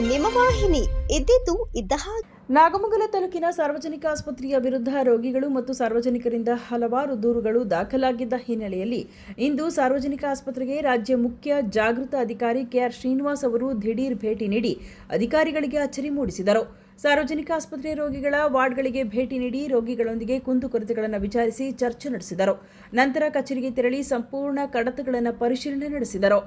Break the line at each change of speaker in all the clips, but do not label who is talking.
ನಿಮ್ಮ ವಾಹಿನಿ. ಇದ್ದಿದ್ದು ಇದ್ದ ಹಾಗೆ.
ನಾಗಮಂಗಲ ತಾಲೂಕಿನ ಸಾರ್ವಜನಿಕ ಆಸ್ಪತ್ರೆಯ ವಿರುದ್ಧ ರೋಗಿಗಳು ಮತ್ತು ಸಾರ್ವಜನಿಕರಿಂದ ಹಲವಾರು ದೂರುಗಳು ದಾಖಲಾಗಿದ್ದ ಹಿನ್ನೆಲೆಯಲ್ಲಿ ಇಂದು ಸಾರ್ವಜನಿಕ ಆಸ್ಪತ್ರೆಗೆ ರಾಜ್ಯ ಮುಖ್ಯ ಜಾಗೃತ ಅಧಿಕಾರಿ ಕೆಆರ್ ಶ್ರೀನಿವಾಸ್ ಅವರು ದಿಢೀರ್ ಭೇಟಿ ನೀಡಿ ಅಧಿಕಾರಿಗಳಿಗೆ ಅಚ್ಚರಿ ಮೂಡಿಸಿದರು. ಸಾರ್ವಜನಿಕ ಆಸ್ಪತ್ರೆ ರೋಗಿಗಳ ವಾರ್ಡ್ಗಳಿಗೆ ಭೇಟಿ ನೀಡಿ ರೋಗಿಗಳೊಂದಿಗೆ ಕುಂದುಕೊರತೆಗಳನ್ನು ವಿಚಾರಿಸಿ ಚರ್ಚೆ ನಡೆಸಿದರು. ನಂತರ ಕಚೇರಿಗೆ ತೆರಳಿ ಸಂಪೂರ್ಣ ಕಡತಗಳನ್ನು ಪರಿಶೀಲನೆ ನಡೆಸಿದರು.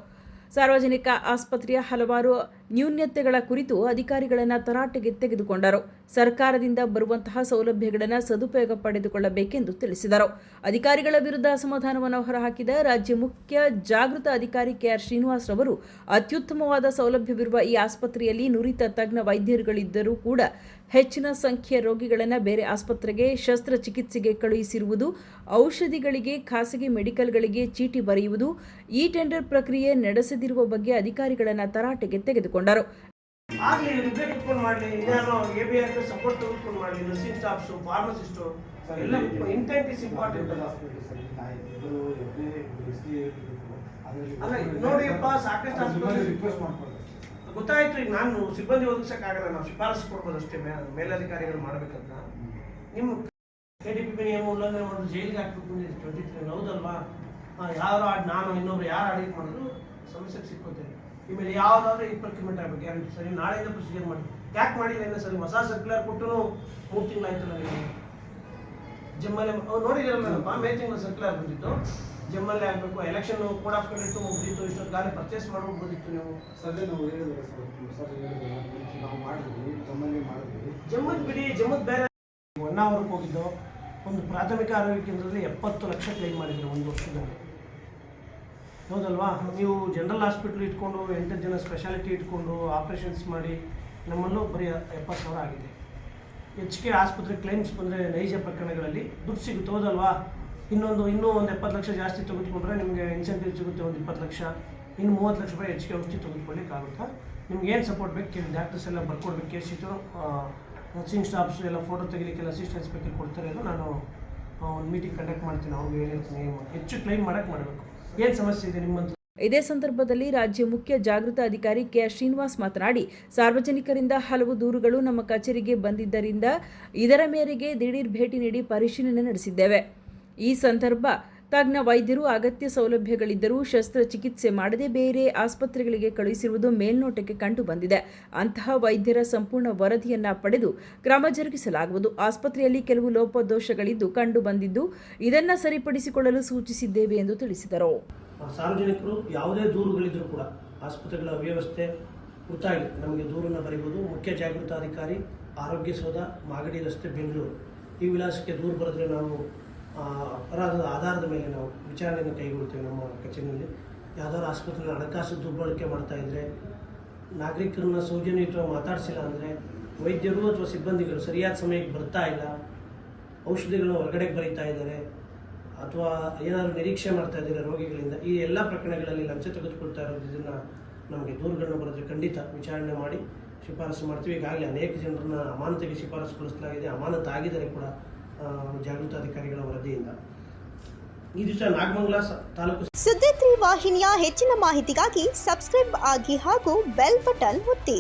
ಸಾರ್ವಜನಿಕ ಆಸ್ಪತ್ರೆಯ ಹಲವಾರು ನ್ಯೂನತೆಗಳ ಕುರಿತು ಅಧಿಕಾರಿಗಳನ್ನು ತರಾಟೆಗೆ ತೆಗೆದುಕೊಂಡರು. ಸರ್ಕಾರದಿಂದ ಬರುವಂತಹ ಸೌಲಭ್ಯಗಳನ್ನು ಸದುಪಯೋಗ ಪಡೆದುಕೊಳ್ಳಬೇಕೆಂದು ತಿಳಿಸಿದರು. ಅಧಿಕಾರಿಗಳ ವಿರುದ್ಧ ಅಸಮಾಧಾನವನ್ನು ಹೊರಹಾಕಿದ ರಾಜ್ಯ ಮುಖ್ಯ ಜಾಗೃತ ಅಧಿಕಾರಿ ಕೆಆರ್ ಶ್ರೀನಿವಾಸ್ ರವರು ಅತ್ಯುತ್ತಮವಾದ ಸೌಲಭ್ಯವಿರುವ ಈ ಆಸ್ಪತ್ರೆಯಲ್ಲಿ ನುರಿತ ತಜ್ಞ ವೈದ್ಯರುಗಳಿದ್ದರೂ ಕೂಡ ಹೆಚ್ಚಿನ ಸಂಖ್ಯೆಯ ರೋಗಿಗಳನ್ನು ಬೇರೆ ಆಸ್ಪತ್ರೆಗೆ ಶಸ್ತ್ರಚಿಕಿತ್ಸೆಗೆ ಕಳುಹಿಸಿರುವುದು, ಔಷಧಿಗಳಿಗೆ ಖಾಸಗಿ ಮೆಡಿಕಲ್ಗಳಿಗೆ ಚೀಟಿ ಬರೆಯುವುದು, ಈ ಟೆಂಡರ್ ಪ್ರಕ್ರಿಯೆ ನಡೆಸದಿರುವ ಬಗ್ಗೆ ಅಧಿಕಾರಿಗಳನ್ನು ತರಾಟೆಗೆ ತೆಗೆದುಕೊಂಡರು.
ಆಗಲಿ ರಿಪೇರ್ ಇಟ್ಕೊಂಡು ಮಾಡಲಿ, ಇದೇನೋ ABR ಸಪೋರ್ಟ್ ತೆಗೆದುಕೊಂಡು ಮಾಡಲಿ, ನರ್ಸಿಂಗ್ ಸ್ಟಾಫ್ಸು, ಫಾರ್ಮಸಿಸ್ಟು ಎಲ್ಲ ಇಂಟೆಂಟ್ ಇಸ್ ಇಂಪಾರ್ಟೆಂಟ್. ಅಲ್ಲ ನೋಡಿಯಪ್ಪ, ಸಾಕಷ್ಟು ಆಸ್ಪತ್ರೆ ಗೊತ್ತಾಯ್ತು. ಈಗ ನಾನು ಸಿಬ್ಬಂದಿ ಒದಗಿಸೋಕ್ಕಾಗಲ್ಲ, ನಾವು ಶಿಫಾರಸು ಕೊಡ್ಬೋದು ಅಷ್ಟೇ, ಮೇಲಧಿಕಾರಿಗಳು ಮಾಡಬೇಕಂತ. ನಿಮ್ಮ KDPP ನಿಯಮ ಉಲ್ಲಂಘನೆ ಮಾಡೋದು ಜೈಲಿಗೆ ಹಾಕ್ಬೇಕು 23 ಹೌದಲ್ವಾ? ಯಾರು ನಾನು ಇನ್ನೊಬ್ರು ಯಾರು ಆಡಿಟ್ ಮಾಡಿದ್ರು ಸಮಸ್ಯೆಗೆ ಸಿಕ್ಕೋತೇನೆ. ಇಮೇಲೆ ಯಾವುದಾದ್ರೂ ಈ ಪ್ರಕ್ರಿಯೆ ಆಗಬೇಕು ಗ್ಯಾರಂಟಿ ಸರಿ. ನಾಳೆಯಿಂದ ಪ್ರೊಸೀಜರ್ ಮಾಡಿ. ಯಾಕೆ ಮಾಡಿಲ್ಲ ಇಲ್ಲ ಸರಿ? ಹೊಸ ಸರ್ಕ್ಯುಲರ್ ಕೊಟ್ಟು 3 ತಿಂಗಳಾಯ್ತು ನನಗೆ. ಜಮ್ಮಲ್ಲೇ ನೋಡಿದಿರಲ್ಲಪ್ಪ, ಮೇ ತಿಂಗಳು ಸರ್ಕ್ಯುಲರ್ ಬಂದಿತ್ತು. ಜಮ್ಮಲ್ಲೇ ಆಗಬೇಕು, ಎಲೆಕ್ಷನ್ ಕೋಡ್ ಆಫ್ ಕಂಡಕ್ಟ್ ಮುಗಿದಿತ್ತು, ಇಷ್ಟೊತ್ತು ಗಾಲಿ ಪರ್ಚೇಸ್ ಮಾಡ್ಬೋದಿತ್ತು. ನೀವು
ಸದ್ಯ ನಾವು ಹೇಳಿದ್ರೆ ಸರ್ ನಾವು ಮಾಡಿದ್ವಿ,
ಜಮ್ಮದ್ ಬಿಡಿ, ಜಮ್ಮದ್ ಬೇರೆ. ಹೊನ್ನಾವರಕ್ಕೆ ಹೋಗಿದ್ದು, ಒಂದು ಪ್ರಾಥಮಿಕ ಆರೋಗ್ಯ ಕೇಂದ್ರದಲ್ಲಿ 70 ಲಕ್ಷ ಕ್ಲೈಮ್ ಮಾಡಿದ್ರು ಒಂದು ವರ್ಷದಲ್ಲಿ, ಹೌದಲ್ವಾ? ನೀವು ಜನರಲ್ ಹಾಸ್ಪಿಟ್ಲ್ ಇಟ್ಕೊಂಡು 8 ಜನ ಸ್ಪೆಷಾಲಿಟಿ ಇಟ್ಕೊಂಡು ಆಪ್ರೇಷನ್ಸ್ ಮಾಡಿ ನಮ್ಮಲ್ಲೂ ಬರೀ 70,000 ಆಗಿದೆ. HK ಆಸ್ಪತ್ರೆ ಕ್ಲೈಮ್ಸ್ ಬಂದರೆ ನೈಜ ಪ್ರಕರಣಗಳಲ್ಲಿ ದುಡ್ಡು ಸಿಗುತ್ತೆ, ಹೌದಲ್ವಾ? ಇನ್ನೂ ಒಂದು 70 ಲಕ್ಷ ಜಾಸ್ತಿ ತೆಗೆದುಕೊಂಡ್ರೆ ನಿಮಗೆ ಇನ್ಸೆಂಟಿವ್ ಸಿಗುತ್ತೆ, ಒಂದು 20 ಲಕ್ಷ. ಇನ್ನು 30 ಲಕ್ಷ ರೂಪಾಯಿ HK ಔಷಧಿ ತೆಗೆದುಕೊಳ್ಳಿಕ್ಕಾಗುತ್ತಾ? ನಿಮ್ಗೆ ಏನು ಸಪೋರ್ಟ್ ಬೇಕು ಕೇಳಿ, ಡಾಕ್ಟರ್ಸ್ ಎಲ್ಲ ಬರ್ಕೊಡ್ಬೇಕು. ಕೇಸ್ ಶೀಟು, ನರ್ಸಿಂಗ್ ಸ್ಟಾಫ್ಸು ಎಲ್ಲ ಫೋಟೋ ತೆಗಿಲಿಕ್ಕೆಲ್ಲ ಅಸಿಸ್ಟೆನ್ಸ್ ಬೇಕು ಕೊಡ್ತಾರೆ. ಅದು ನಾನು ಒಂದು ಮೀಟಿಂಗ್ ಕಂಡಕ್ಟ್ ಮಾಡ್ತೀನಿ, ಅವ್ರಿಗೆ ಹೇಳಿರ್ತೀನಿ ಹೆಚ್ಚು ಕ್ಲೈಮ್ ಮಾಡಬೇಕು. ಏನು ಸಮಸ್ಯೆ ಇದೆ ನಿಮ್ಮಂತ.
ಇದೇ ಸಂದರ್ಭದಲ್ಲಿ ರಾಜ್ಯ ಮುಖ್ಯ ಜಾಗೃತ ಅಧಿಕಾರಿ ಕೆಆರ್ ಶ್ರೀನಿವಾಸ್ ಮಾತನಾಡಿ, ಸಾರ್ವಜನಿಕರಿಂದ ಹಲವು ದೂರುಗಳು ನಮ್ಮ ಕಚೇರಿಗೆ ಬಂದಿದ್ದರಿಂದ ಇದರ ಮೇರೆಗೆ ದಿಢೀರ್ ಭೇಟಿ ನೀಡಿ ಪರಿಶೀಲನೆ ನಡೆಸಿದ್ದೇವೆ. ಈ ಸಂದರ್ಭ ತಜ್ಞ ವೈದ್ಯರು ಅಗತ್ಯ ಸೌಲಭ್ಯಗಳಿದ್ದರೂ ಶಸ್ತ್ರಚಿಕಿತ್ಸೆ ಮಾಡದೆ ಬೇರೆ ಆಸ್ಪತ್ರೆಗಳಿಗೆ ಕಳುಹಿಸಿರುವುದು ಮೇಲ್ನೋಟಕ್ಕೆ ಕಂಡು ಬಂದಿದೆ. ಅಂತಹ ವೈದ್ಯರ ಸಂಪೂರ್ಣ ವರದಿಯನ್ನ ಪಡೆದು ಕ್ರಮ ಜರುಗಿಸಲಾಗುವುದು. ಆಸ್ಪತ್ರೆಯಲ್ಲಿ ಕೆಲವು ಲೋಪದೋಷಗಳಿದ್ದು ಕಂಡು ಬಂದಿದ್ದು ಇದನ್ನು ಸರಿಪಡಿಸಿಕೊಳ್ಳಲು ಸೂಚಿಸಿದ್ದೇವೆ ಎಂದು ತಿಳಿಸಿದರು.
ಸಾರ್ವಜನಿಕರು ಯಾವುದೇ ದೂರುಗಳಿದ್ರೂ ಕೂಡ ಆಸ್ಪತ್ರೆಗಳ ಅವ್ಯವಸ್ಥೆ ಕುರಿತಾಗಿ ನಮಗೆ ದೂರನ್ನು ಬರೀಬಹುದು. ಮುಖ್ಯ ಜಾಗೃತ ಅಧಿಕಾರಿ, ಆರೋಗ್ಯ ಸೌಧ, ಮಾಗಡಿ ರಸ್ತೆ, ಬೆಂಗಳೂರು ಈ ವಿಳಾಸಕ್ಕೆ ದೂರು ಬರೆದ್ರೆ ನಾವು ಅಪರಾಧದ ಆಧಾರದ ಮೇಲೆ ನಾವು ವಿಚಾರಣೆಯನ್ನು ಕೈಗೊಳ್ತೇವೆ. ನಮ್ಮ ಕಚೇರಿಯಲ್ಲಿ ಯಾವುದಾದ್ರು ಆಸ್ಪತ್ರೆಯಲ್ಲಿ ಹಣಕಾಸು ದುರ್ಬಳಕೆ ಮಾಡ್ತಾ ಇದ್ದರೆ, ನಾಗರಿಕರನ್ನ ಸೌಜನ್ಯಯುತವಾಗಿ ಮಾತಾಡಿಸಿಲ್ಲ ಅಂದರೆ, ವೈದ್ಯರು ಅಥವಾ ಸಿಬ್ಬಂದಿಗಳು ಸರಿಯಾದ ಸಮಯಕ್ಕೆ ಬರ್ತಾ ಇಲ್ಲ, ಔಷಧಿಗಳನ್ನ ಹೊರಗಡೆಗೆ ಬರೀತಾ ಇದ್ದಾರೆ, ಅಥವಾ ಏನಾದರೂ ನಿರೀಕ್ಷೆ ಮಾಡ್ತಾ ಇದ್ದಾರೆ ರೋಗಿಗಳಿಂದ, ಈ ಎಲ್ಲ ಪ್ರಕರಣಗಳಲ್ಲಿ ಲಂಚ ತೆಗೆದುಕೊಳ್ತಾ ಇರೋದು, ಇದನ್ನು ನಮಗೆ ದೂರುಗಳನ್ನ ಬರೆದ್ರೆ ಖಂಡಿತ ವಿಚಾರಣೆ ಮಾಡಿ ಶಿಫಾರಸು ಮಾಡ್ತೀವಿ. ಈಗಾಗಲೇ ಅನೇಕ ಜನರನ್ನ ಅಮಾನತಿಗೆ ಶಿಫಾರಸುಗೊಳಿಸಲಾಗಿದೆ, ಅಮಾನತು ಆಗಿದ್ದಾರೆ ಕೂಡ ಜಾಗೃತ ಅಧಿಕಾರಿಗಳ ವರದಿಯಿಂದ. ಈ ದಿವಸ ನಾಗಮಂಗಲ ತಾಲೂಕು
ಸುದ್ದಿ 3 ವಾಹಿನಿಯ ಹೆಚ್ಚಿನ ಮಾಹಿತಿಗಾಗಿ ಸಬ್ಸ್ಕ್ರೈಬ್ ಆಗಿ ಹಾಗೂ ಬೆಲ್ ಬಟನ್ ಒತ್ತಿ.